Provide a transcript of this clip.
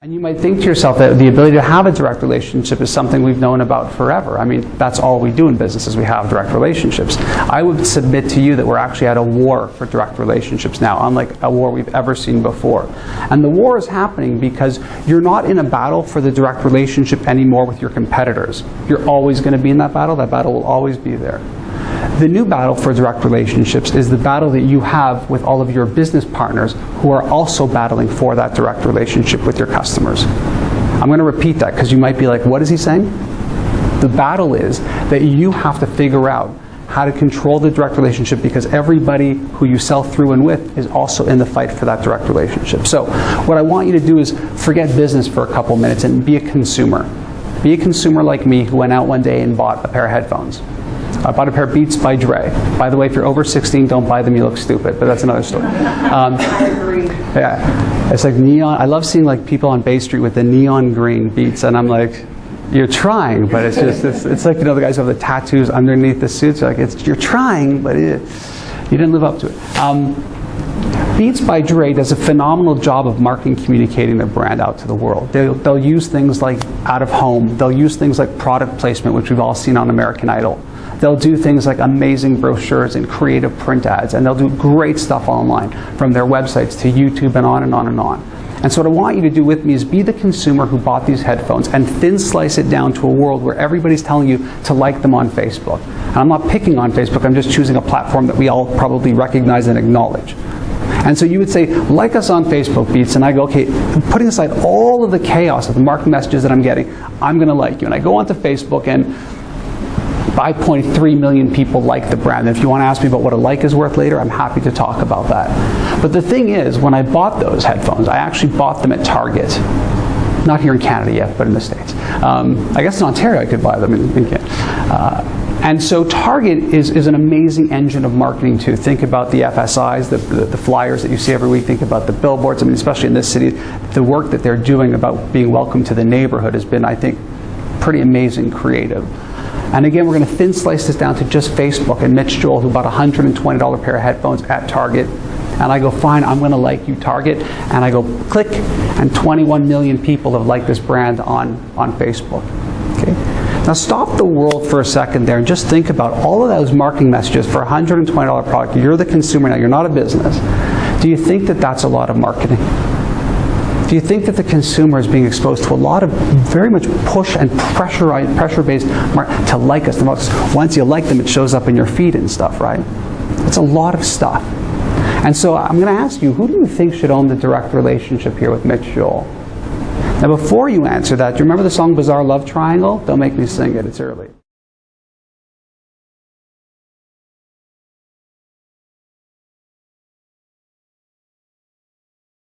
And you might think to yourself that the ability to have a direct relationship is something we've known about forever. I mean, that's all we do in business is we have direct relationships. I would submit to you that we're actually at a war for direct relationships now, unlike a war we've ever seen before. And the war is happening because you're not in a battle for the direct relationship anymore with your competitors. You're always going to be in that battle. That battle will always be there. The new battle for direct relationships is the battle that you have with all of your business partners who are also battling for that direct relationship with your customers. I'm going to repeat that because you might be like, what is he saying? The battle is that you have to figure out how to control the direct relationship because everybody who you sell through and with is also in the fight for that direct relationship. So what I want you to do is forget business for a couple minutes and be a consumer. Be a consumer like me who went out one day and bought a pair of headphones. I bought a pair of Beats by Dre. By the way, if you're over 16, don't buy them, you look stupid, but that's another story. I agree. Yeah, it's like neon. I love seeing like people on Bay Street with the neon green Beats, and I'm like, you're trying, but it's just, it's like, you know, the guys who have the tattoos underneath the suits, like, you're trying, but you didn't live up to it. Beats by Dre does a phenomenal job of marketing, communicating their brand out to the world. They'll use things like out of home. They'll use things like product placement, which we've all seen on American Idol. They'll do things like amazing brochures and creative print ads, and they'll do great stuff online, from their websites to YouTube and on and on and on. And so what I want you to do with me is be the consumer who bought these headphones and thin slice it down to a world where everybody's telling you to like them on Facebook. And I'm not picking on Facebook, I'm just choosing a platform that we all probably recognize and acknowledge. And so you would say, like us on Facebook, Beats, and I go, okay, putting aside all of the chaos of the marketing messages that I'm getting, I'm going to like you. And I go onto Facebook and 5.3 million people like the brand. And if you want to ask me about what a like is worth later, I'm happy to talk about that. But the thing is, when I bought those headphones, I actually bought them at Target. Not here in Canada yet, but in the States. I guess in Ontario I could buy them in Canada. And so Target is an amazing engine of marketing too. Think about the FSIs, the flyers that you see every week. Think about the billboards. I mean, especially in this city, the work that they're doing about being welcome to the neighborhood has been, I think, pretty amazing, creative. And again, we're going to thin slice this down to just Facebook and Mitch Joel, who bought a $120 pair of headphones at Target. And I go, fine, I'm going to like you, Target. And I go, click, and 21 million people have liked this brand on Facebook. Okay? Now stop the world for a second there and just think about all of those marketing messages for a $120 product. You're the consumer now, you're not a business. Do you think that that's a lot of marketing? Do you think that the consumer is being exposed to a lot of very much push and pressure-based to like us the most? Once you like them, it shows up in your feed and stuff, right? It's a lot of stuff. And so I'm going to ask you, who do you think should own the direct relationship here with Mitch Joel? Now before you answer that, do you remember the song Bizarre Love Triangle? Don't make me sing it, it's early.